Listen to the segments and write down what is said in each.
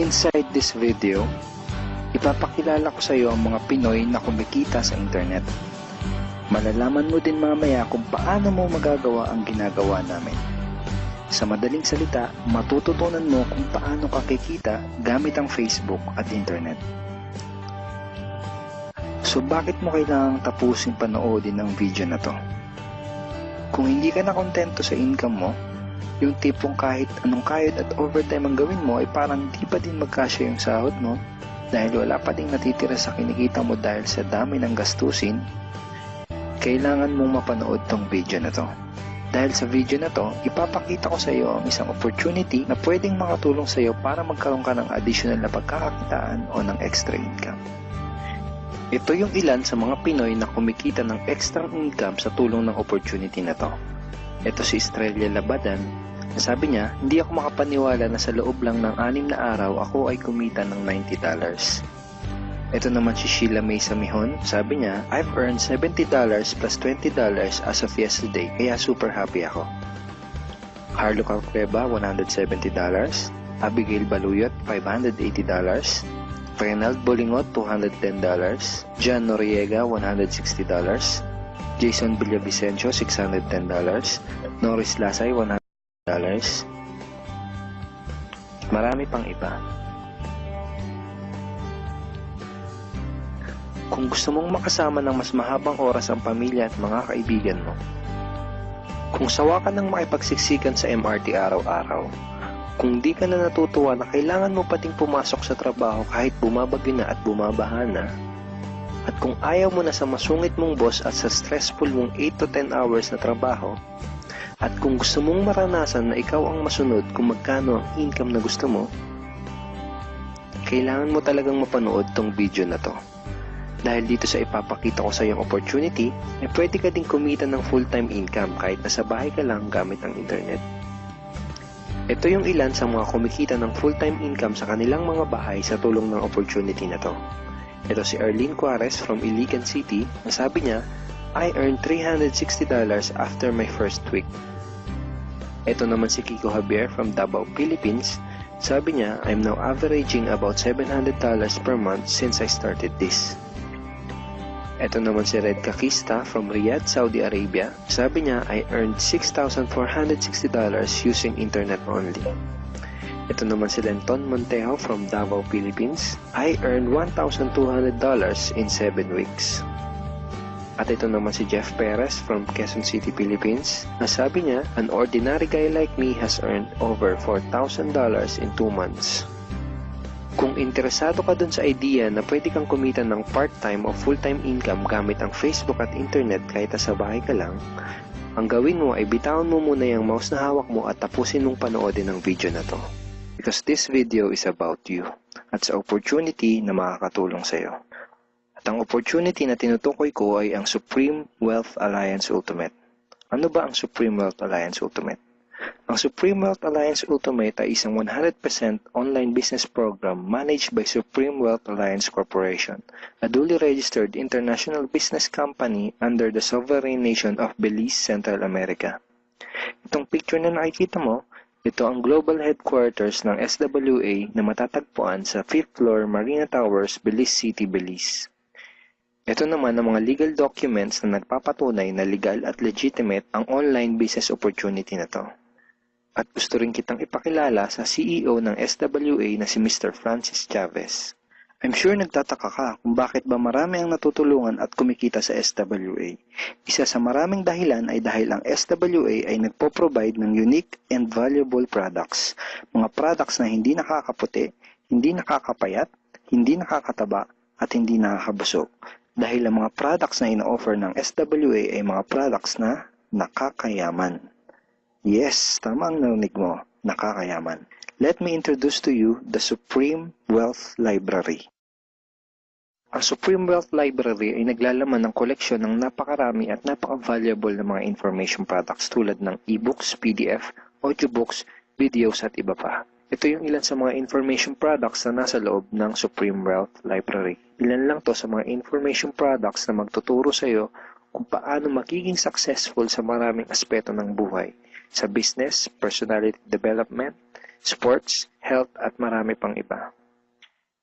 Inside this video, ipapakilala ko sa iyo ang mga Pinoy na kumikita sa internet. Malalaman mo din mamaya kung paano mo magagawa ang ginagawa namin. Sa madaling salita, matututunan mo kung paano ka kikita gamit ang Facebook at internet. So bakit mo kailangang tapusin panoodin ang video na to? Kung hindi ka na kontento sa income mo, yung tipong kahit anong kayod at overtime ang gawin mo ay parang di pa din magkasya yung sahod mo dahil wala pa ding natitira sa kinikita mo dahil sa dami ng gastusin, kailangan mong mapanood tong video na to. Dahil sa video na to, ipapakita ko sa iyo ang isang opportunity na pwedeng makatulong sa iyo para magkaroon ka ng additional na pagkakakitaan o ng extra income. Ito yung ilan sa mga Pinoy na kumikita ng extra income sa tulong ng opportunity na to. Ito si Estrella Labadan. Sabi niya, hindi ako makapaniwala na sa loob lang ng 6 na araw ako ay kumita ng $90. Ito naman si Sheila May Samihon. Sabi niya, I've earned $70 plus $20 as of yesterday, kaya super happy ako. Harlo Calcreba, $170. Abigail Baluyot, $580. Renald Bolingot, $210. John Noriega, $160. Jason Villavicencio, $610. Norris Lasay, $100. Marami pang iba. Kung gusto mong makasama ng mas mahabang oras ang pamilya at mga kaibigan mo, kung sawa ka ng makipagsiksikan sa MRT araw-araw, kung di ka na natutuwa na kailangan mo pating pumasok sa trabaho kahit bumabagyo na at bumabaha na, at kung ayaw mo na sa masungit mong boss at sa stressful mong 8 to 10 hours na trabaho, at kung gusto mong maranasan na ikaw ang masunod kung magkano ang income na gusto mo, kailangan mo talagang mapanood tong video na to. Dahil dito sa ipapakita ko sa iyong opportunity, ay pwede ka ding kumita ng full-time income kahit nasa bahay ka lang gamit ang internet. Ito yung ilan sa mga kumikita ng full-time income sa kanilang mga bahay sa tulong ng opportunity na to. Ito si Arlene Juarez from Iligan City. Nasabi niya, I earned $360 after my first week. Ito naman si Kiko Javier from Davao, Philippines. Sabi niya, I'm now averaging about $700 per month since I started this. Ito naman si Red Kakista from Riyadh, Saudi Arabia. Sabi niya, I earned $6,460 using internet only. Ito naman si Lenton Montejo from Davao, Philippines. I earned $1,200 in 7 weeks. At ito naman si Jeff Perez from Quezon City, Philippines. Nasabi niya, an ordinary guy like me has earned over $4,000 in 2 months. Kung interesado ka dun sa idea na pwede kang kumita ng part-time o full-time income gamit ang Facebook at internet kahit sa bahay ka lang, ang gawin mo ay bitawan mo muna yung mouse na hawak mo at tapusin mong panoodin ang video na to. Because this video is about you at sa opportunity na makakatulong sa iyo. At ang opportunity na tinutukoy ko ay ang Supreme Wealth Alliance Ultimate. Ano ba ang Supreme Wealth Alliance Ultimate? Ang Supreme Wealth Alliance Ultimate ay isang 100% online business program managed by Supreme Wealth Alliance Corporation, a duly registered international business company under the sovereign nation of Belize, Central America. Itong picture na nakikita mo, ito ang global headquarters ng SWA na matatagpuan sa 5th floor Marina Towers, Belize City, Belize. Ito naman ang mga legal documents na nagpapatunay na legal at legitimate ang online business opportunity na to. At gusto rin kitang ipakilala sa CEO ng SWA na si Mr. Francis Chavez. I'm sure nagtataka ka kung bakit ba marami ang natutulungan at kumikita sa SWA. Isa sa maraming dahilan ay dahil ang SWA ay nagpo-provide ng unique and valuable products. Mga products na hindi nakakaputi, hindi nakakapayat, hindi nakakataba, at hindi nakakabusog. Dahil ang mga products na ina-offer ng SWA ay mga products na nakakayaman. Yes, tama ang narinig mo, nakakayaman. Let me introduce to you the Supreme Wealth Library. Ang Supreme Wealth Library ay naglalaman ng koleksyon ng napakarami at napaka-valuable na mga information products tulad ng e-books, PDF, audiobooks, videos at iba pa. Ito yung ilan sa mga information products na nasa loob ng Supreme Wealth Library. Ilan lang to sa mga information products na magtuturo sa iyo kung paano magiging successful sa maraming aspeto ng buhay. Sa business, personality development, sports, health at marami pang iba.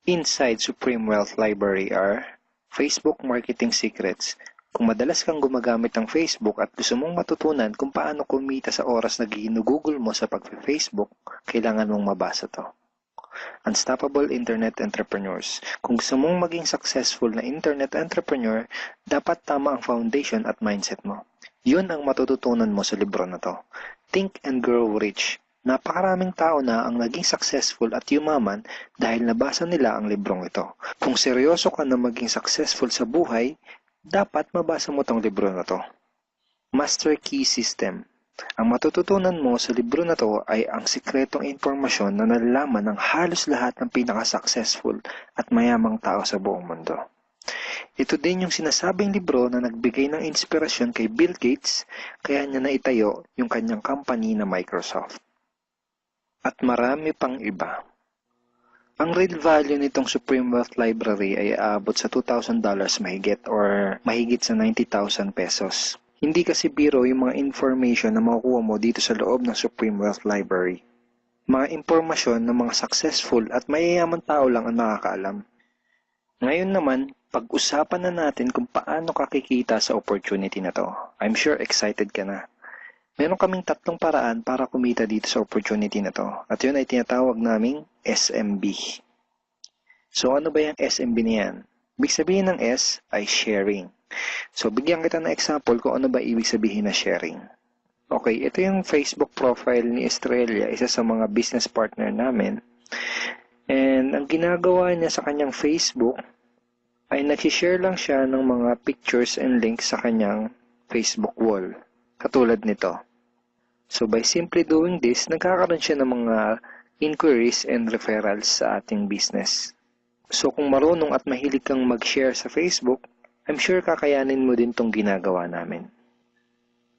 Inside Supreme Wealth Library are Facebook Marketing Secrets. Kung madalas kang gumagamit ng Facebook at gusto mong matutunan kung paano kumita sa oras na ginugugol mo sa pag-Facebook, kailangan mong mabasa to. Unstoppable Internet Entrepreneurs. Kung gusto mong maging successful na internet entrepreneur, dapat tama ang foundation at mindset mo. Yun ang matututunan mo sa libro na to. Think and Grow Rich. Napakaraming tao na ang naging successful at yumaman dahil nabasa nila ang librong ito. Kung seryoso ka na maging successful sa buhay, dapat mabasa mo tong libro na to. Master Key System. Ang matututunan mo sa libro na to ay ang sikretong impormasyon na nalalaman ng halos lahat ng pinaka-successful at mayamang tao sa buong mundo. Ito din yung sinasabing libro na nagbigay ng inspirasyon kay Bill Gates kaya niya naitayo yung kanyang company na Microsoft. At marami pang iba. Ang real value nitong Supreme Wealth Library ay aabot sa $2,000 mahigit or mahigit sa 90,000 pesos. Hindi kasi biro yung mga information na makukuha mo dito sa loob ng Supreme Wealth Library. Mga impormasyon ng mga successful at mayayaman tao lang ang nakakaalam. Ngayon naman, pag-usapan na natin kung paano ka kikita sa opportunity na to. I'm sure excited ka na. Meron kaming 3 paraan para kumita dito sa opportunity na to. At yun ay tinatawag naming SMB. So ano ba yung SMB na yan? Ibig sabihin ng S ay sharing. So bigyan kita ng example kung ano ba ibig sabihin na sharing. Okay, ito yung Facebook profile ni Estrella, isa sa mga business partner namin. And ang ginagawa niya sa kanyang Facebook ay nag-share lang siya ng mga pictures and links sa kanyang Facebook wall. Katulad nito. So by simply doing this, nagkakaroon siya ng mga inquiries and referrals sa ating business. So kung marunong at mahilig kang mag-share sa Facebook, I'm sure kakayanin mo din tong ginagawa namin.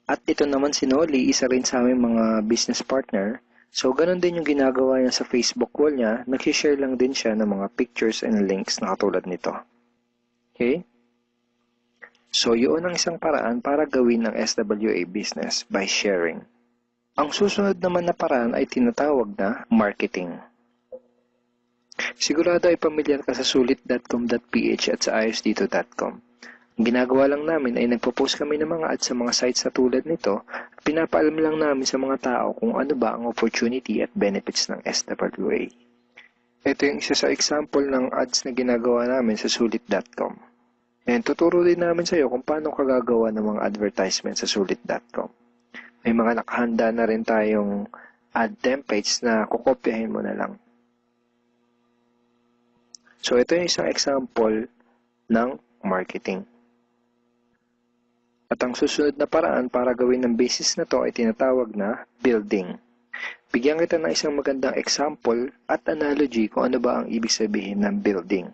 At ito naman si Noli, isa rin sa aming mga business partner. So ganun din yung ginagawa niya sa Facebook wall niya, nag-share lang din siya ng mga pictures and links na katulad nito. Okay? So, yun ang isang paraan para gawin ang SWA business by sharing. Ang susunod naman na paraan ay tinatawag na marketing. Sigurado ay pamilyar ka sa sulit.com.ph at sa ayosdito.com. Ang ginagawa lang namin ay nagpo-post kami ng mga ads sa mga sites na tulad nito at pinapaalam lang namin sa mga tao kung ano ba ang opportunity at benefits ng SWA. Ito yung isa sa example ng ads na ginagawa namin sa sulit.com. And tuturo din namin sa iyo kung paano ka gagawa ng mga advertisement sa sulit.com. May mga nakahanda na rin tayong ad templates na kukopyahin mo na lang. So ito yung isang example ng marketing. At ang susunod na paraan para gawin ng business na to ay tinatawag na building. Bigyan kita ng isang magandang example at analogy kung ano ba ang ibig sabihin ng building.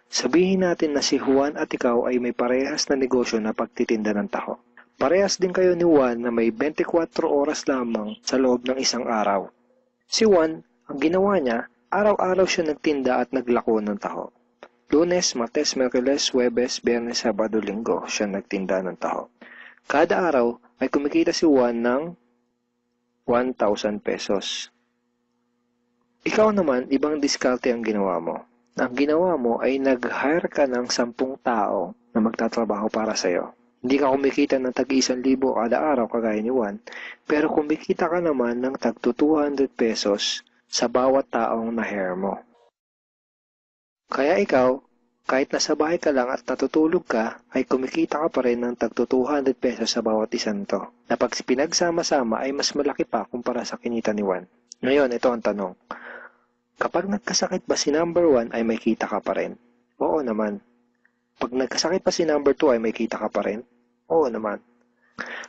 Sabihin natin na si Juan at ikaw ay may parehas na negosyo na pagtitinda ng taho. Parehas din kayo ni Juan na may 24 oras lamang sa loob ng isang araw. Si Juan, ang ginawa niya, araw-araw siya nagtinda at naglako ng taho. Lunes, Martes, Miyerkules, Huwebes, Biyernes, Sabado, Linggo siya nagtinda ng taho. Kada araw ay kumikita si Juan ng 1,000 pesos. Ikaw naman, ibang diskarte ang ginawa mo. Ang ginawa mo ay nag-hire ka ng 10 tao na magtatrabaho para sa'yo. Hindi ka kumikita ng tag-1,000 kada araw kagaya ni Juan, pero kumikita ka naman ng tag 200 pesos sa bawat taong na-hire mo. Kaya ikaw, kahit nasa bahay ka lang at natutulog ka, ay kumikita ka pa rin ng tag 200 pesos sa bawat isang to, na pag pinagsama-sama ay mas malaki pa kumpara sa kinita ni Juan. Ngayon, ito ang tanong. Kapag nagkasakit ba si number 1 ay may kita ka pa rin? Oo naman. Pag nagkasakit ba si number 2 ay may kita ka pa rin? Oo naman.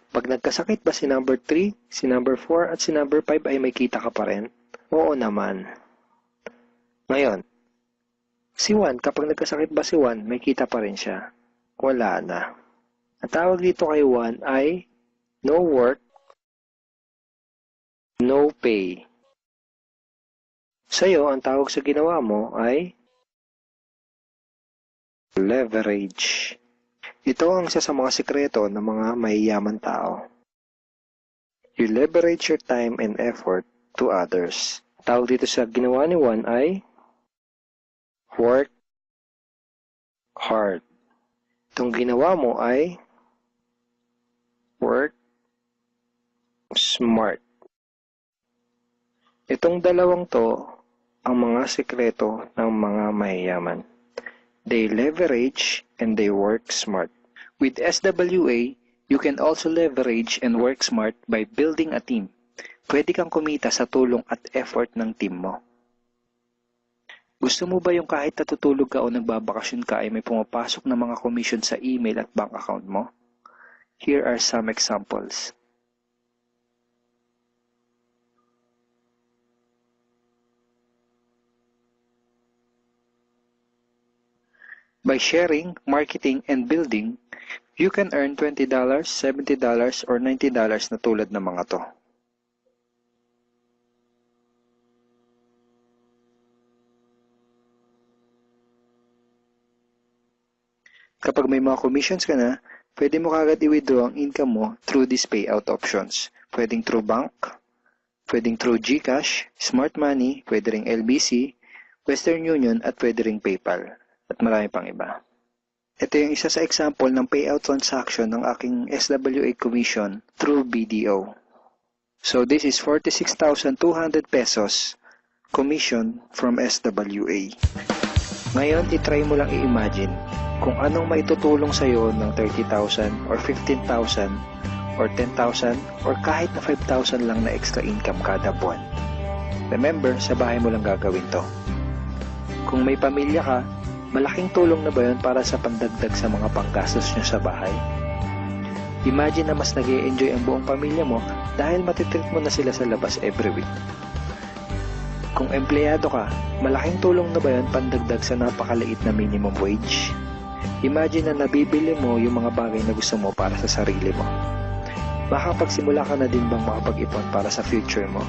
Pag nagkasakit ba si number 3, si number 4 at si number 5 ay may kita ka pa rin? Oo naman. Ngayon, si Juan, kapag nagkasakit ba si Juan, may kita pa rin siya? Wala na. Ang tawag dito kay Juan ay no work, no pay. Sa'yo, ang tawag sa ginawa mo ay leverage. Ito ang isa sa mga sikreto ng mga mayayaman tao. You leverage your time and effort to others. Tawag dito sa ginawa ni Juan ay work hard. Itong ginawa mo ay work smart. Itong dalawang to ang mga sekreto ng mga mayayaman. They leverage and they work smart. With SWA, you can also leverage and work smart by building a team. Pwede kang kumita sa tulong at effort ng team mo. Gusto mo ba yung kahit natutulog ka o nagbabakasyon ka ay may pumapasok na mga commission sa email at bank account mo? Here are some examples. By sharing, marketing, and building, you can earn $20, $70, or $90 na tulad ng mga to. Kapag may mga commissions ka na, pwede mo kagad i-withdraw ang income mo through these payout options. Pwedeng through bank, pwedeng through GCash, Smart Money, pwede ring LBC, Western Union, at pwede ring PayPal. At marami pang iba. Ito yung isa sa example ng payout transaction ng aking SWA commission through BDO. So this is 46,200 pesos commission from SWA. Ngayon, itry mo lang i-imagine kung anong maitutulong sa'yo ng 30,000 or 15,000 or 10,000 or kahit na 5,000 lang na extra income kada buwan. Remember, sa bahay mo lang gagawin to. Kung may pamilya ka, malaking tulong na ba yun para sa pandagdag sa mga panggastos nyo sa bahay? Imagine na mas nag-e-enjoy ang buong pamilya mo dahil matitreat mo na sila sa labas every week. Kung empleyado ka, malaking tulong na ba yun pandagdag sa napakaliit na minimum wage? Imagine na nabibili mo yung mga bagay na gusto mo para sa sarili mo. Makapagsimula ka na din bang makapag-ipon para sa future mo?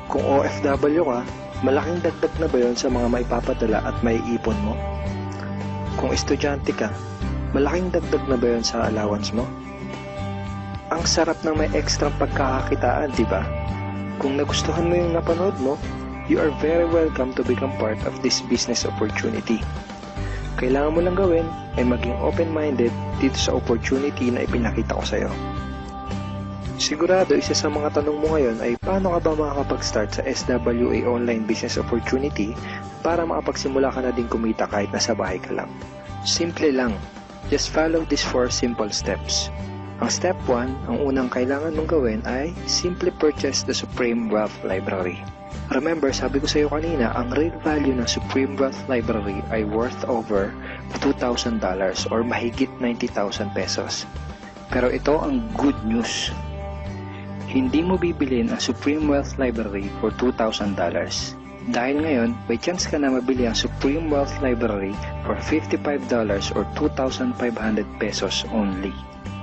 Kung OFW ka, malaking dagdag na ba yun sa mga maipapadala at maiipon mo? Kung estudyante ka, malaking dagdag na ba yun sa allowance mo? Ang sarap ng may extra pagkakakitaan, di ba? Kung nagustuhan mo yung napanood mo, you are very welcome to become part of this business opportunity. Kailangan mo lang gawin ay maging open-minded dito sa opportunity na ipinakita ko sa'yo. Sigurado, isa sa mga tanong mo ngayon ay paano ka ba makakapag-start sa SWA online business opportunity para makapagsimula ka na din kumita kahit nasa bahay ka lang. Simple lang. Just follow these 4 simple steps. Ang step 1, ang unang kailangan mong gawin ay simply purchase the Supreme Wealth Library. Remember, sabi ko sa iyo kanina, ang real value ng Supreme Wealth Library ay worth over $2,000 or mahigit 90,000 pesos. Pero ito ang good news. Hindi mo bibilin ang Supreme Wealth Library for $2,000. Dahil ngayon, may chance ka na mabili ang Supreme Wealth Library for $55 or 2,500 pesos only.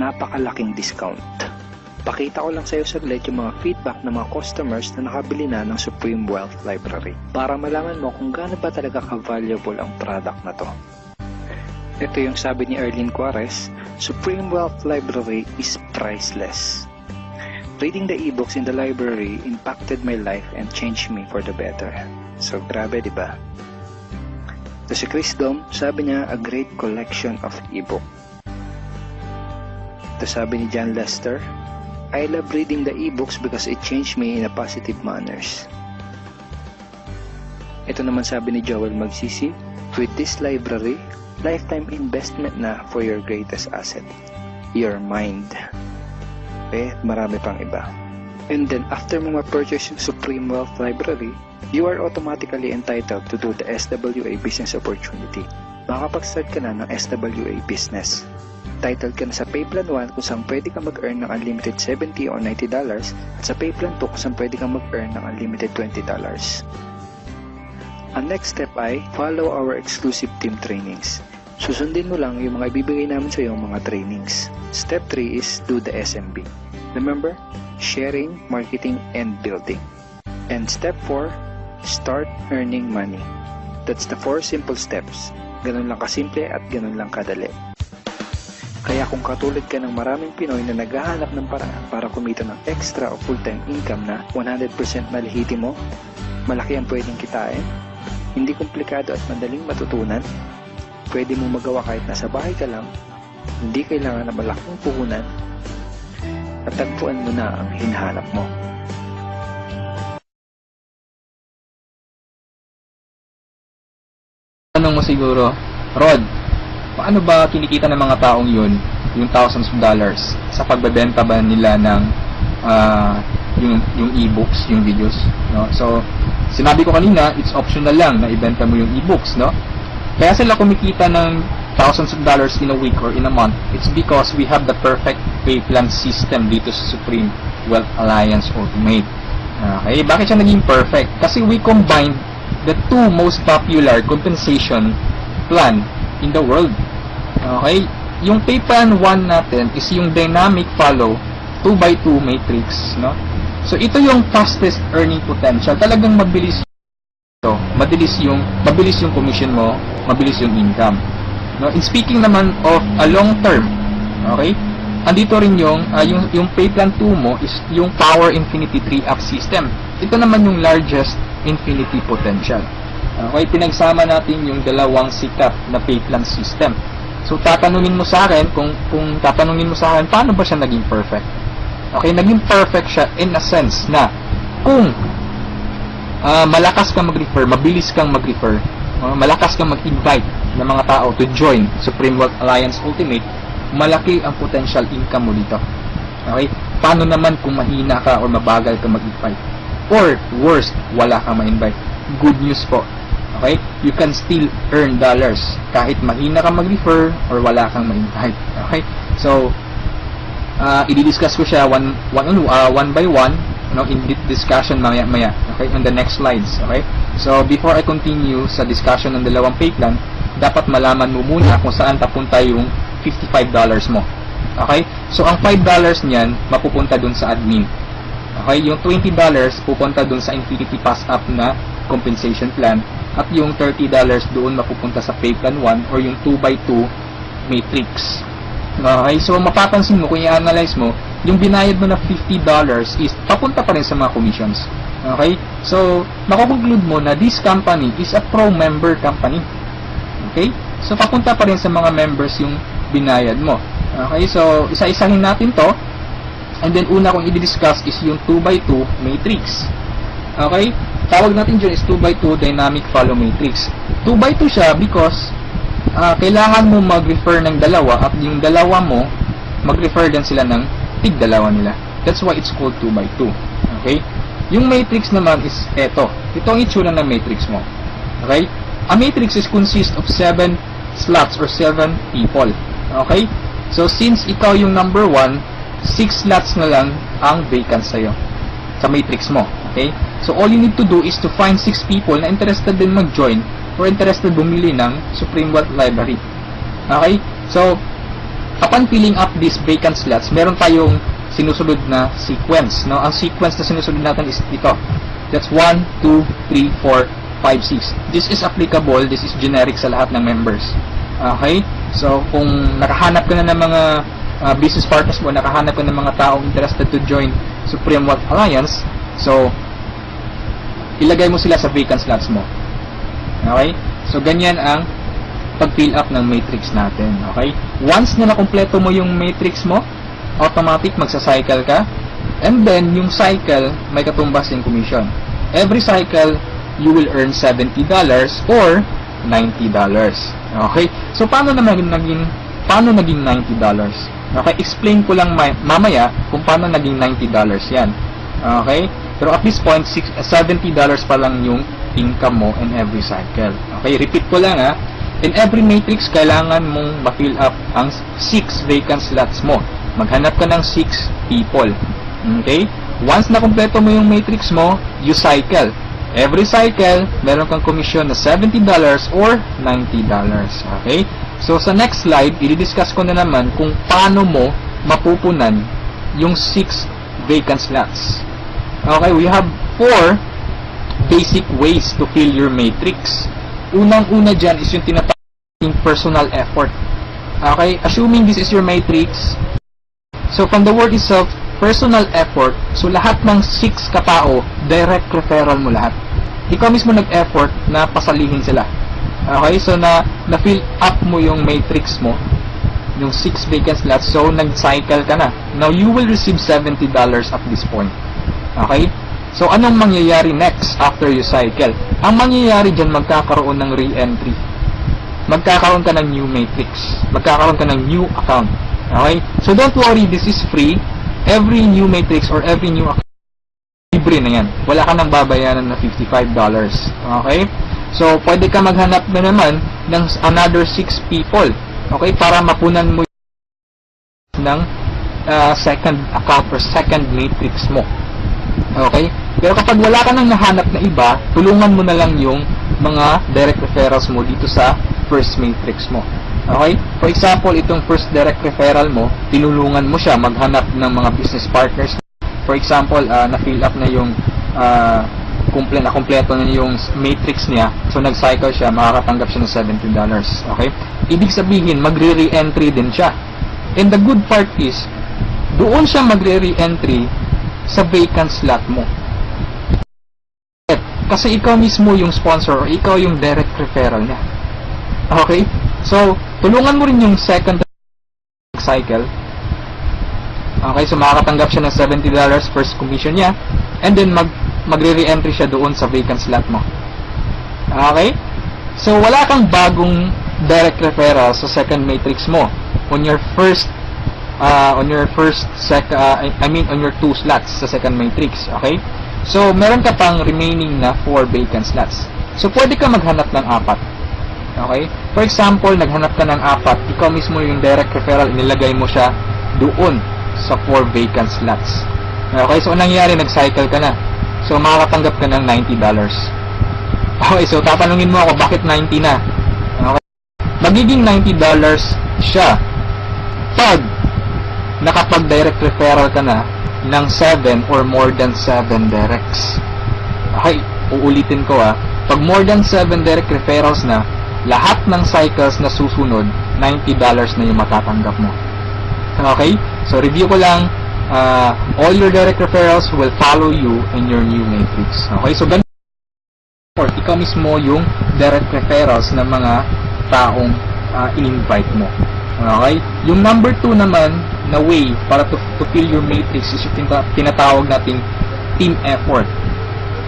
Napakalaking discount. Pakita ko lang sa iyo saglit yung mga feedback ng mga customers na nakabili na ng Supreme Wealth Library para malaman mo kung gaano ba talaga ka-valuable ang product na to. Ito yung sabi ni Erlene Juarez, Supreme Wealth Library is priceless. Reading the ebooks in the library impacted my life and changed me for the better. So, grabe, di ba? Ito si Chris Dom, sabi niya, a great collection of ebook. Ito sabi ni John Lester, I love reading the ebooks because it changed me in a positive manners. Ito naman sabi ni Joel Magsisi, with this library, lifetime investment na for your greatest asset, your mind. Marami pang iba. And then, after mo ma-purchase yung Supreme Wealth Library, you are automatically entitled to do the SWA business opportunity. Makakapag-start ka na ng SWA business. Titled ka na sa Payplan 1 kung saan pwede ka mag-earn ng unlimited $70 or $90 at sa Payplan 2 kung saan pwede ka mag-earn ng unlimited $20. Ang next step ay follow our exclusive team trainings. Susundin mo lang yung mga ibibigay namin sa iyo mga trainings. Step 3 is do the SMB. Remember, sharing, marketing, and building. And step 4, start earning money. That's the 4 simple steps. Ganun lang kasimple at ganun lang kadali. Kaya kung katulad ka ng maraming Pinoy na naghahanap ng paraan para kumita ng extra o full-time income na 100% malihiti mo, Malaki ang pwedeng kitain. Hindi komplikado at madaling matutunan. Pwede mo magawa kahit nasa bahay ka lang. Hindi kailangan na malaking puhunan. At tagpuan mo na ang hinahanap mo. Tanong mo siguro, Rod, paano ba kinikita ng mga taong yun, yung thousands of dollars, sa pagbebenta ba nila ng yung e-books, yung videos, no? So, sinabi ko kanina, it's optional lang na ibenta mo yung e-books, no? Kaya sila kumikita ng thousands of dollars in a week or in a month. It's because we have the perfect pay plan system dito sa Supreme Wealth Alliance Ultimate. Okay, bakit siya naging perfect? Kasi we combined the two most popular compensation plan in the world. Okay, yung pay plan 1 natin is yung dynamic follow 2x2 matrix, no? So ito yung fastest earning potential. Talagang mabilis ito. Mabilis yung commission mo, mabilis yung income. No, in speaking naman of a long term, okay? Andito rin yung pay plan 2 mo is yung Power Infinity 3-up system. Ito naman yung largest infinity potential. Okay, pinagsama natin yung dalawang sikat na pay plan system. So tatanungin mo sa akin kung tatanungin mo sa akin paano ba siya naging perfect? Okay, naging perfect siya in a sense na kung malakas kang mag-refer, mabilis kang mag-refer, malakas kang mag-invite ng mga tao to join Supreme Wealth Alliance Ultimate, malaki ang potential income mo dito. Okay? Paano naman kung mahina ka or mabagal ka mag-invite? Or worst, wala kang ma-invite. Good news po. Okay? You can still earn dollars kahit mahina ka mag-refer or wala kang ma-invite. Okay? So, i-discuss ko siya one by one, in discussion maya. Okay? On the next slides. Okay? So, before I continue sa discussion ng dalawang pay plan, dapat malaman mo muna kung saan papunta yung $55 mo. Okay? So, ang $5 niyan, mapupunta dun sa admin. Okay? Yung $20 pupunta dun sa Infinity Pass Up na compensation plan. At yung $30 doon mapupunta sa pay plan 1 or yung 2x2 matrix. Okay? So, mapapansin mo, kung i-analyze mo, yung binayad mo na $50 is papunta pa rin sa mga commissions. Okay? So, makukonclude mo na this company is a pro-member company. Okay? So, papunta pa rin sa mga members yung binayad mo. Okay? So, isa-isahin natin to. And then, una kong i-discuss is yung 2x2 matrix. Okay? Tawag natin dyan is 2x2 dynamic follow matrix. 2x2 siya because kailangan mo mag-refer ng dalawa at yung dalawa mo, mag-refer din sila ng tig-dalawa nila. That's why it's called 2x2. Okay? Yung matrix naman is eto. Ito ang itsura ng matrix mo. Okay? A matrix is consist of 7 slots or 7 people. Okay? So, since ikaw yung number 1, 6 slots na lang ang vacant sa'yo sa matrix mo. Okay? So, all you need to do is to find 6 people na interested din mag-join or interested bumili ng Supreme Wealth Library. Okay? So, upon filling up these vacant slots, meron tayong sinusunod na sequence. No? Ang sequence na sinusunod natin is ito. That's 1, 2, 3, 4, 5, 6. This is applicable, this is generic sa lahat ng members. Okay? So, kung nakahanap ka na ng mga business partners mo, nakahanap ka ng mga taong interested to join Supreme Wealth Alliance, so, ilagay mo sila sa vacant slots mo. Okay? So, ganyan ang pag-fill up ng matrix natin. Okay? Once na nakompleto mo yung matrix mo, automatic magsa-cycle ka, and then, yung cycle, may katumbas yung commission. Every cycle, you will earn $70 or $90. Okay? So, paano naging $90? Okay? Explain ko lang mamaya kung paano naging $90 yan. Okay? Pero at this point, $70 pa lang yung income mo in every cycle. Okay? Repeat ko lang ha. In every matrix, kailangan mong ma-fill up ang 6 vacant slots mo. Maghanap ka ng 6 people. Okay? Once na kumpleto mo yung matrix mo, you cycle. Every cycle, meron kang commission na $70 or $90. Okay? So, sa next slide, i-discuss ko na naman kung paano mo mapupunan yung 6 vacant slots. Okay? We have 4 basic ways to fill your matrix. Unang-una dyan is yung tinatawag personal effort. Okay? Assuming this is your matrix, so from the word itself, personal effort, so lahat ng 6 katao, direct referral mo lahat. ikaw mismo nag-effort na pasalihin sila. Okay, so na-fill up mo yung matrix mo, yung 6 vacant slots, so nag-cycle ka na. Now, you will receive $70 at this point. Okay? So, anong mangyayari next after you cycle? Ang mangyayari dyan, magkakaroon ng re-entry. Magkakaroon ka ng new matrix. Magkakaroon ka ng new account. Okay? So, don't worry, this is free. Every new matrix or every new account, libre na yan. Wala ka nang babayaran na $55. Okay? So, pwede ka maghanap na naman ng another 6 people. Okay? Para mapunan mo ng second account or second matrix mo. Okay? Pero kapag wala ka nang nahanap na iba, tulungan mo na lang yung mga direct referrals mo dito sa first matrix mo. Okay? For example, itong first direct referral mo, tinulungan mo siya maghanap ng mga business partners. For example, na-fill up na yung kompleto na yung matrix niya. So, nag-cycle siya, makakatanggap siya ng $70. Okay? Ibig sabihin, magre-re-entry din siya. And the good part is, doon siya magre-re-entry sa vacant slot mo. Kasi ikaw mismo yung sponsor or ikaw yung direct referral niya. Okay? So, tulungan mo rin yung second cycle. Okay? So, makakatanggap siya ng $70 first commission niya. And then, magre-re-entry siya doon sa vacant slot mo. Okay? So, wala kang bagong direct referral sa second matrix mo on your on your 2 slots sa second matrix. Okay? So, meron ka pang remaining na 4 vacant slots. So, pwede ka maghanap ng 4. Okay? For example, naghanap ka ng 4, ikaw mismo yung direct referral, inilagay mo siya doon sa 4 vacant slots. Okay? So, anong nangyari? Nag-cycle ka na. So, makakatanggap ka ng $90. Okay, so tatanungin mo ako, bakit 90 na? Okay. Magiging $90 siya pag nakapag-direct referral ka na ng 7 or more than 7 directs. Okay, uulitin ko pag more than 7 direct referrals na, lahat ng cycles na susunod, $90 na yung matatanggap mo. Okay, so review ko lang. All your direct referrals will follow you in your new matrix. Okay, so ganun. Ikaw mismo yung direct referrals ng mga taong in-invite mo. Okay, yung number 2 naman na way para to fill your matrix is yung tinatawag nating team effort.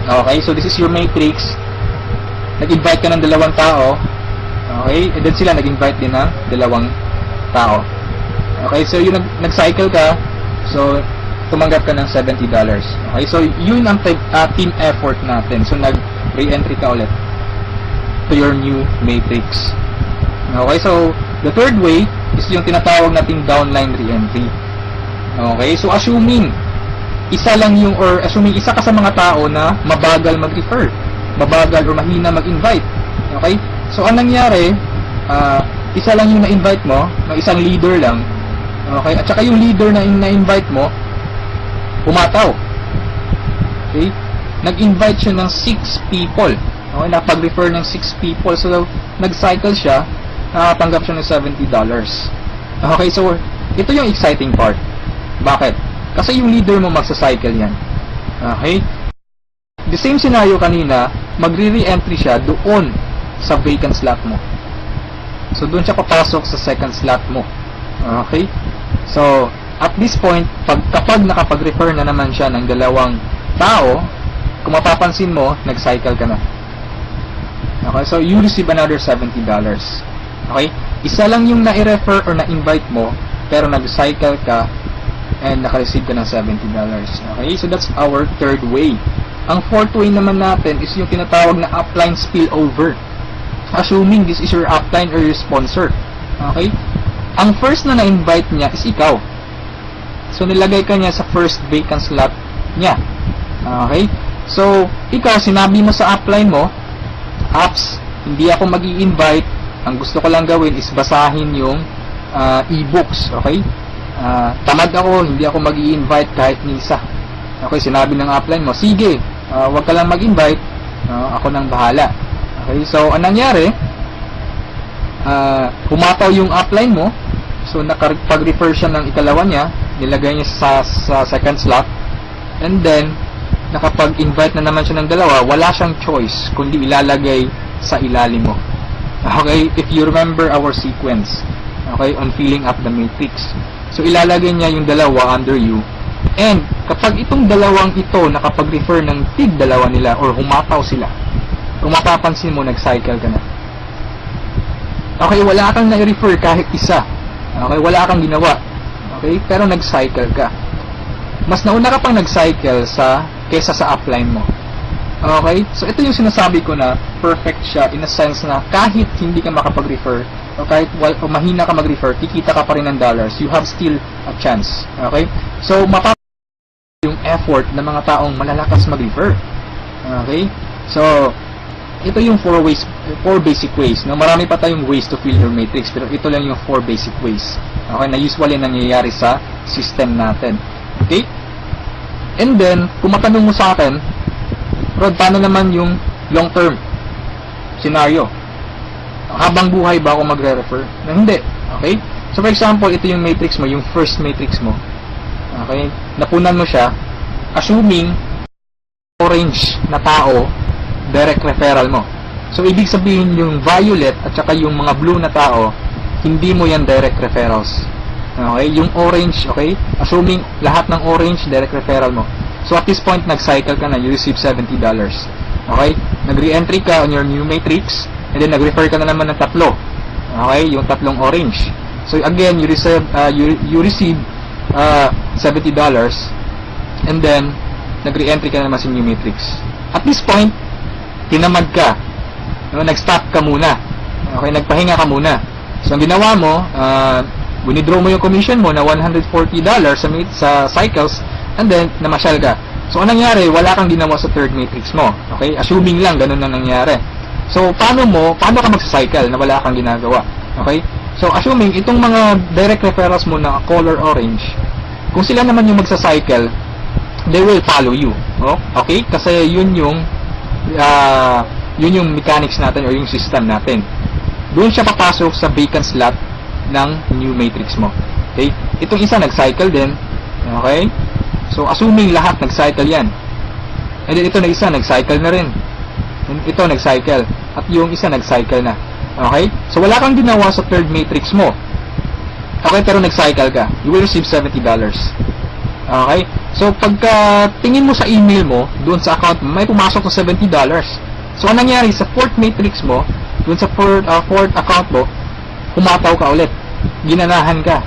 Okay, so this is your matrix. Nag-invite ka ng 2 tao. Okay, and then sila nag-invite din ng 2 tao. Okay, so yung nag-cycle ka, so, tumanggap ka ng $70. Okay? So, yun ang team effort natin. So, nag-re-entry ka ulit to your new matrix. Okay? So, the third way is yung tinatawag nating downline re-entry. Okay? So, assuming isa ka sa mga tao na mabagal mag-refer, mabagal or mahina mag-invite. Okay? So, anong nangyari, isa lang yung na-invite mo, isang leader lang. Okay? At saka yung leader na na-invite mo, pumataw. Okay? Nag-invite siya ng 6 people. Okay? Napag-refer ng 6 people. So, nag-cycle siya, nakatanggap siya ng $70. Okay? So, ito yung exciting part. Bakit? Kasi yung leader mo magsa-cycle yan. Okay? The same scenario kanina, magre-re-entry siya doon sa vacant slot mo. So, doon siya papasok sa second slot mo. Okay? So, at this point, kapag nakapag-refer na naman siya ng 2 tao, kung mapapansin mo, nag-cycle ka na. Okay? So, you receive another $70. Okay? Isa lang yung na-refer or na-invite mo, pero nag-cycle ka and naka-receive ka ng $70. Okay? So, that's our third way. Ang fourth way naman natin is yung tinatawag na upline spillover. Assuming this is your upline or your sponsor. Okay? Ang first na na-invite niya is ikaw. So, nilagay ka niya sa first vacant slot niya. Okay? So, ikaw, sinabi mo sa upline mo, apps, hindi ako mag-i-invite. Ang gusto ko lang gawin is basahin yung e-books. Okay? Tamad ako, hindi ako mag-i-invite kahit ni isa. Okay? Sinabi ng upline mo, sige, wag ka lang mag-invite. Ako nang bahala. Okay? So, anong nangyari? Pumataw yung upline mo. So, nakapag-refer siya ng ikalawa niya, nilagay niya sa second slot, and then, nakapag-invite na naman siya ng dalawa, wala siyang choice kundi ilalagay sa ilalim mo. Okay, if you remember our sequence, okay, on filling up the matrix. So, ilalagay niya yung dalawa under you. And, kapag itong dalawang ito nakapag-refer ng tig-dalawa nila or humataw sila, kung mapapansin mo, nag-cycle ka na. Okay, wala kang na-refer kahit isa. Okay, wala kang ginawa. Okay, pero nag-cycle ka. Mas nauna ka pang nag-cycle kesa sa upline mo. Okay, so ito yung sinasabi ko na perfect siya in a sense na kahit hindi ka makapag-refer o kahit o mahina ka mag-refer, kikita ka pa rin ng dollars. You have still a chance. Okay, so yung effort ng mga taong malalakas mag-refer. Okay, so ito yung 4 basic ways. No? Marami pa tayong ways to fill your matrix, pero ito lang yung 4 basic ways. Okay, na usually nangyayari sa system natin. Okay? And then, kung matanong mo sa akin, Rod, paano naman yung long-term scenario? Habang buhay ba ako magre-refer? Na hindi. Okay? So, for example, ito yung matrix mo, yung first matrix mo. Okay? Napunan mo siya, assuming orange na tao, direct referral mo. So, ibig sabihin yung violet at saka yung mga blue na tao, hindi mo yan direct referrals. Okay? Yung orange, okay? Assuming lahat ng orange, direct referral mo. So, at this point, nag-cycle ka na, you receive $70. Okay? Nag-re-entry ka on your new matrix, and then nag-refer ka na naman ng tatlo. Okay? Yung tatlong orange. So, again, you receive $70, and then, nag-re-entry ka na naman sa new matrix. At this point, tinamad ka. No, nag-stop ka muna. Okay, nagpahinga ka muna. So, ang ginawa mo, winidraw mo yung commission mo na $140 sa cycles, and then, namasyal ka. So, anong nangyari? Wala kang ginawa sa third matrix mo. Okay? Assuming lang, ganun na nangyari. So, paano ka magsa-cycle na wala kang ginagawa? Okay? So, assuming, itong mga direct referrals mo na color orange, kung sila naman yung magsa-cycle, they will follow you. Oh? Okay? Kasi yun yung mechanics natin o yung system natin. Doon siya papasok sa vacant slot ng new matrix mo. Okay? Itong isa nag-cycle din. Okay? So, assuming lahat nag-cycle yan. And then ito na isa, nag-cycle na rin. And ito, nag-cycle. At yung isa, nag-cycle na. Okay? So, wala kang ginawa sa third matrix mo. Okay? Pero nag-cycle ka. You will receive $70. Okay? So, pagka tingin mo sa email mo, doon sa account mo, may pumasok na $70. So, anong nangyari? Sa fourth matrix mo, doon sa fourth account mo, humataw ka ulit. Ginanahan ka.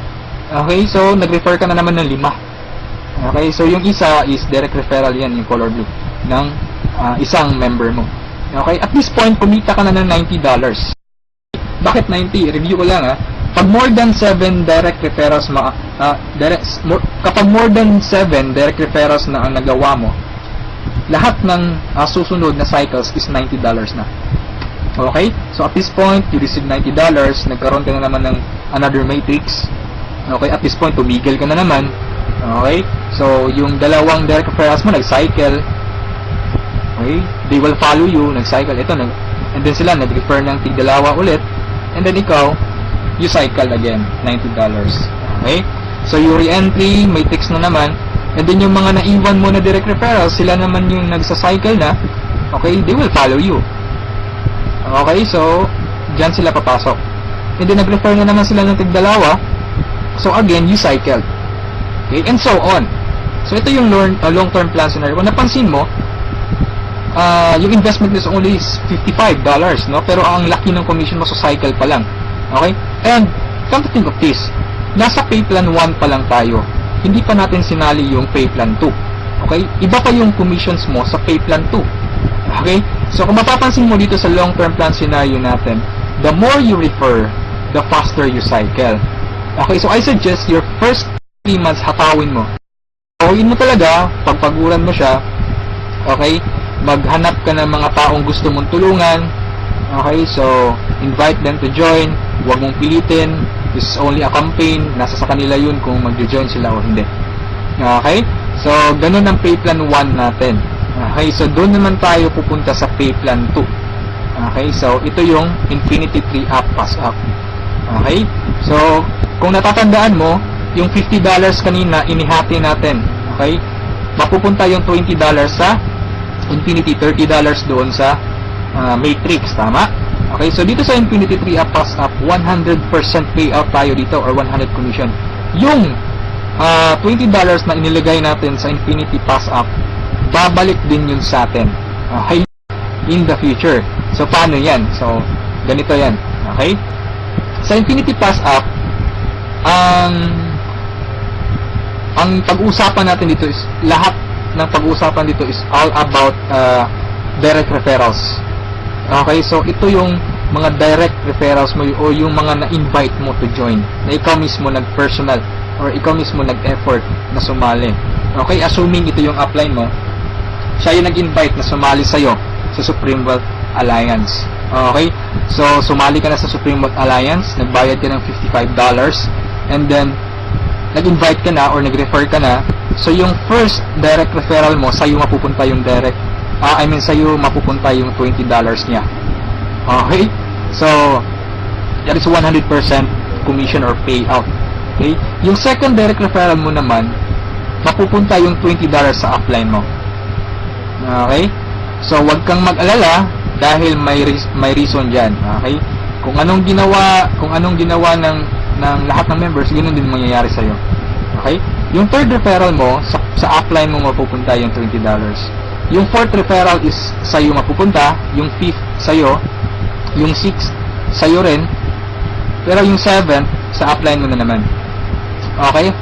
Okay? So, nag-refer ka na naman ng 5. Okay? So, yung isa is direct referral yan, yung color blue, ng isang member mo. Okay? At this point, kumita ka na ng $90. Bakit 90? Review ko lang ha. Pag more than 7 direct referrals kapag more than 7 direct referrals na ang nagawa mo, lahat ng susunod na cycles is $90 na. Okay? So at this point, you receive $90, nagkaroon ka na naman ng another matrix. Okay? At this point, tumigil ka na naman. Okay? So yung dalawang direct referrals mo nag-cycle. Okay? They will follow you, nag-cycle. Ito, and then sila nag-refer ng tig-dalawa ulit. And then ikaw, you cycle again, $90. Okay? So, yung re-entry, matrix na naman. And then, yung mga naiwan mo na direct referrals, sila naman yung nagsa-cycle na. Okay? They will follow you. Okay? So, dyan sila papasok. And then, nag-refer na naman sila ng tig-dalawa. So, again, you cycle. Okay? And so on. So, ito yung long-term plan scenario. Kung napansin mo, yung investment is only $55, no? Pero ang laki ng commission mo sa cycle pa lang. Okay? And, come to think of this, nasa pay plan 1 pa lang tayo. Hindi pa natin sinali yung pay plan 2. Okay? Iba pa yung commissions mo sa pay plan 2. Okay? So, kung mapapansin mo dito sa long-term plan scenario natin, the more you refer, the faster you cycle. Okay? So, I suggest your first 3 months hatawin mo. Hatawin mo talaga, pagpaguran mo siya. Okay? Maghanap ka ng mga taong gusto mong tulungan. Okay, so invite them to join. Huwag mong pilitin. This is only a campaign. Nasa sa kanila yun kung mag-join sila o hindi. Okay, so ganun ang pay plan 1 natin. Okay, so doon naman tayo pupunta sa pay plan 2. Okay, so ito yung Infinity Tree Up, Pass Up. Okay, so kung natatandaan mo, yung $50 kanina inihati natin. Okay, mapupunta yung $20 sa Infinity, $30 doon sa Matrix, tama? Okay, so dito sa Infinity 3 Pass Up, 100% payout tayo dito or 100 commission. Yung $20 na inilagay natin sa Infinity Pass Up, babalik din yun sa atin. Okay? In the future. So, paano yan? So, ganito yan. Okay? Sa Infinity Pass Up, ang pag-uusapan natin dito is, lahat ng pag-uusapan dito is all about direct referrals. Okay? So, ito yung mga direct referrals mo o yung mga na-invite mo to join. Na ikaw mismo nag-personal or ikaw mismo nag-effort na sumali. Okay? Assuming ito yung upline mo, siya yung nag-invite na sumali sa'yo sa Supreme Wealth Alliance. Okay? So, sumali ka na sa Supreme Wealth Alliance, nagbayad ka ng $55, and then, nag-invite ka na or nag-refer ka na, so yung first direct referral mo, sa'yo mapupunta yung sa'yo mapupunta yung $20 niya. Okay? So, that is 100% commission or payout. Okay? Yung second direct referral mo naman, mapupunta yung $20 sa upline mo. Okay? So, wag kang mag-alala dahil may reason diyan. Okay? Kung anong ginawa ng lahat ng members, ganoon din mangyayari sa iyo. Okay? Yung third referral mo sa upline mo mapupunta yung $20. Yung fourth referral is sa iyo mapupunta, yung fifth sa iyo, yung sixth sa iyo rin, pero yung seventh sa upline mo na naman. Okay?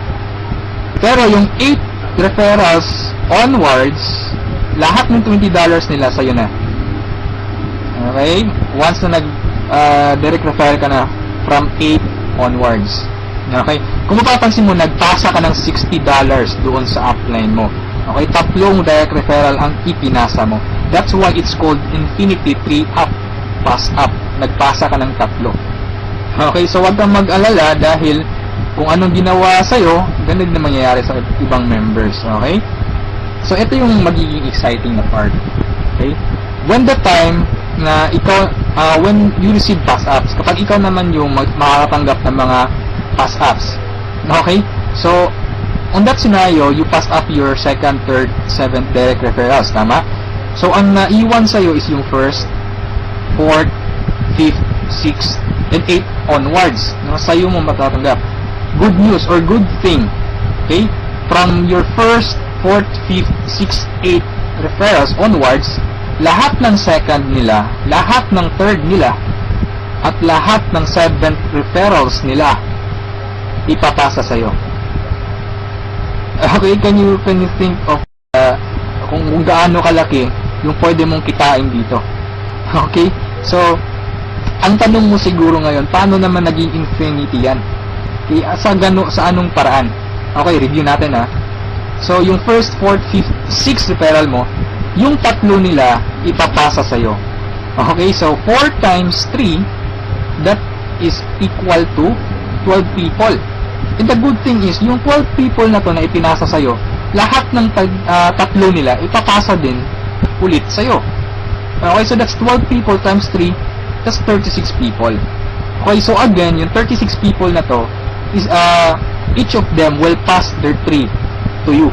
Pero yung 8 referrals onwards, lahat ng $20 nila sa'yo na. Okay? Once na direct referral ka na from 8 onwards. Okay? Kung mapapansin mo, nagpasa ka ng $60 doon sa upline mo. Okay? 3 direct referral ang ipinasa mo. That's why it's called Infinity 3 Up Pass Up. Nagpasa ka ng 3. Okay? So, wag kang mag-alala dahil kung anong ginawa sa'yo, ganun na mangyayari sa ibang members. Okay? So, ito yung magiging exciting na part. Okay? When the time na ikaw, when you receive pass-ups, kapag ikaw naman yung makakatanggap ng mga pass-ups. Okay? So, on that scenario, you pass up your second, third, seventh direct referrals. Tama? So, ang naiwan sa'yo is yung first, fourth, fifth, sixth, and 8 onwards. Sa'yo mo matatanggap. Good news or good thing. Okay? From your first, 4th, 5th, 6th, 8th referrals onwards, lahat ng second nila, lahat ng third nila, at lahat ng 7th referrals nila, ipapasa sa'yo. Okay, can you think of kung gaano kalaki yung pwede mong kitain dito? Okay? So, ang tanong mo siguro ngayon, paano naman naging infinity yan? Okay, sa anong paraan? Okay, review natin ha. So, yung first, 4th, 5th, 6th referral mo, yung 3 nila, ipapasa sa'yo. Okay, so 4 times 3, that is equal to 12 people. And the good thing is, yung 12 people na to na ipinasa sa'yo, lahat ng 3 nila, ipapasa din ulit sa'yo. Okay, so that's 12 people times 3, that's 36 people. Okay, so again, yung 36 people na to, is each of them will pass their 3 to you.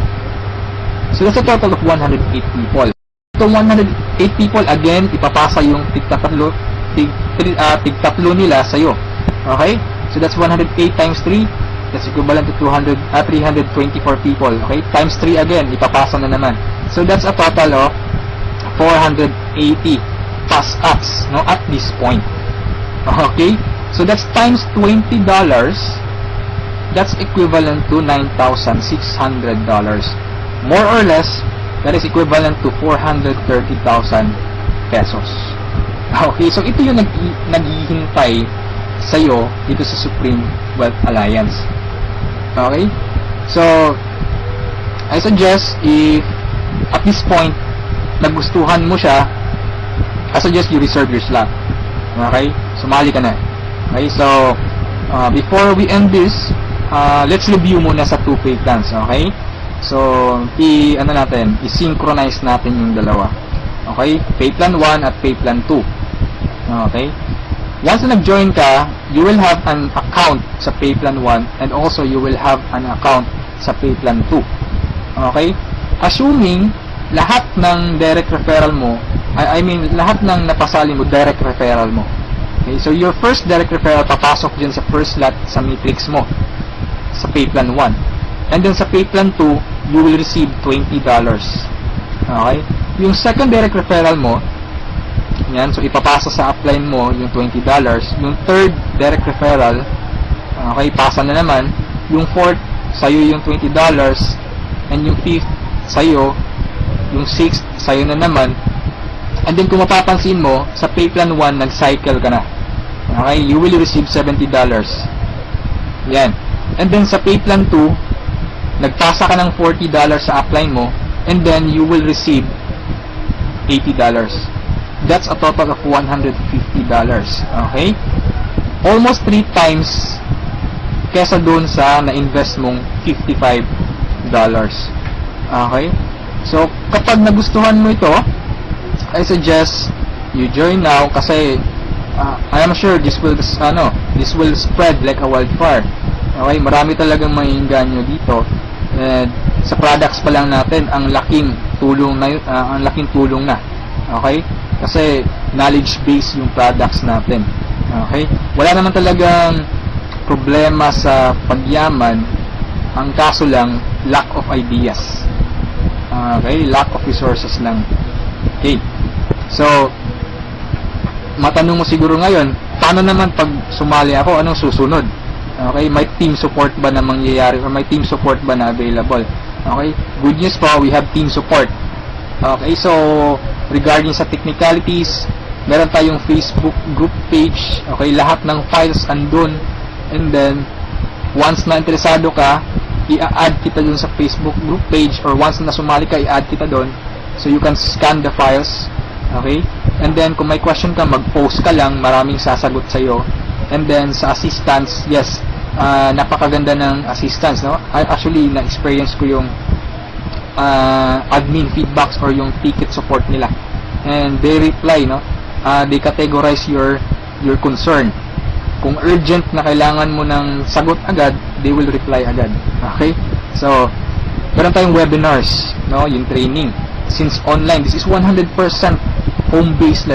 So that's a total of 108 people. So 108 people again ipapasa yung tig-3 nila sa iyo. Okay? So that's 108 times 3, that's equivalent to 324 people. Okay? Times 3 again ipapasa na naman. So that's a total of 480 pass-ups, no, at this point. Okay? So that's times $20. That's equivalent to $9,600. More or less, that is equivalent to 430,000 pesos. Okay, so ito yung naghihintay sa'yo dito sa Supreme Wealth Alliance. Okay? So, I suggest if at this point, nagustuhan mo siya, I suggest you reserve your slot. Okay? Sumali ka na. Okay, so, before we end this, let's review muna sa 2 pay plans, okay? So, i-synchronize natin yung dalawa. Okay? Pay plan 1 at pay plan 2. Okay? Once na nag-join ka, you will have an account sa pay plan 1 and also you will have an account sa pay plan 2. Okay? assuming lahat ng direct referral mo, I mean, lahat ng napasali mo, direct referral mo. Okay, so your first direct referral papasok dyan sa first lot sa matrix mo, sa pay plan 1. And then sa pay plan 2, you will receive $20. Okay? Yung second direct referral mo, yan, so ipapasa sa upline mo yung $20. Yung third direct referral, okay, pasa na naman. Yung fourth, sa'yo yung $20. And yung fifth, sa'yo. Yung sixth, sa'yo na naman. And then kung mapapansin mo, sa pay plan 1, nag-cycle ka na. Okay, you will receive $70. Yan. And then sa pay plan 2, nagpasa ka ng $40 sa upline mo, and then you will receive $80. That's a total of $150. Okay? Almost 3 times kesa doon sa na-invest mong $55. Okay? So, kapag nagustuhan mo ito, I suggest you join now kasi I am sure this will spread like a wildfire. Okay, marami talagang maiinganyo dito. And sa products pa lang natin, ang laking tulong na. Okay? Kasi knowledge base yung products natin. Okay? Wala naman talagang problema sa pagyaman. Ang kaso lang, lack of ideas. Okay? Lack of resources lang. Okay. So, matanong mo siguro ngayon, paano naman pag sumali ako, anong susunod? Okay, may team support ba na mangyayari or may team support ba na available? Okay, good news po, we have team support. Okay, so regarding sa technicalities, meron tayong Facebook group page. Okay, lahat ng files andun. And then, once na interesado ka, i-add kita dun sa Facebook group page, or once na sumali ka, i-add kita dun. So you can scan the files. Okay? And then, kung may question ka, mag-post ka lang. Maraming sasagot sa'yo. And then, sa assistance, yes, napakaganda ng assistance, no? Actually, na-experience ko yung admin feedbacks or yung ticket support nila. And they reply, no? They categorize your concern. Kung urgent na kailangan mo ng sagot agad, they will reply agad. Okay? So, meron tayong webinars, no? Yung training. Since online, this is 100% home-based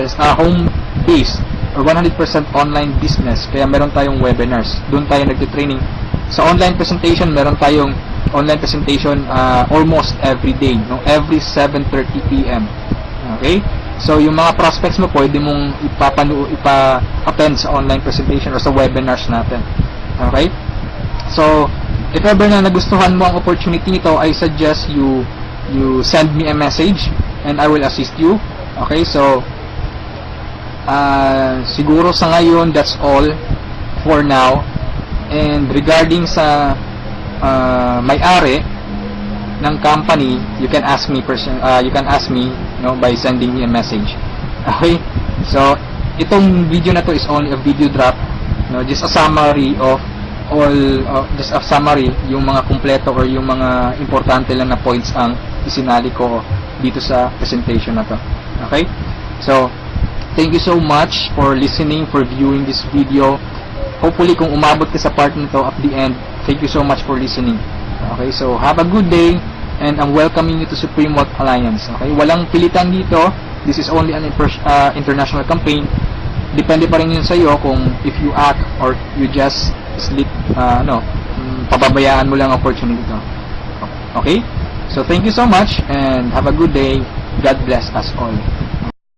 or 100% online business. Kaya meron tayong webinars. Doon tayo nagte-training. Sa online presentation, meron tayong online presentation almost every day, no? Every 7:30 PM. Okay? So, yung mga prospects mo, pwede mong ipa-attend sa online presentation or sa webinars natin. Okay? So, if ever na nagustuhan mo ang opportunity nito, I suggest you send me a message and I will assist you. Okay, so siguro sa ngayon that's all for now. And regarding sa may-ari ng company, you can ask me by sending me a message. Okay, so itong video na to is only a video drop, no, just a summary of yung mga kumpleto or yung mga importante lang na points ang isinali ko dito sa presentation na to. Okay? So, thank you so much for listening, for viewing this video. Hopefully, kung umabot ka sa part nito at the end, thank you so much for listening. Okay? So, have a good day and I'm welcoming you to Supreme Wealth Alliance. Okay? Walang pilitan dito. This is only an international campaign. Depende pa rin yun sa iyo kung if you act or you just sleep, pababayaan mo lang opportunity to. Okay? So, thank you so much and have a good day. God bless us all.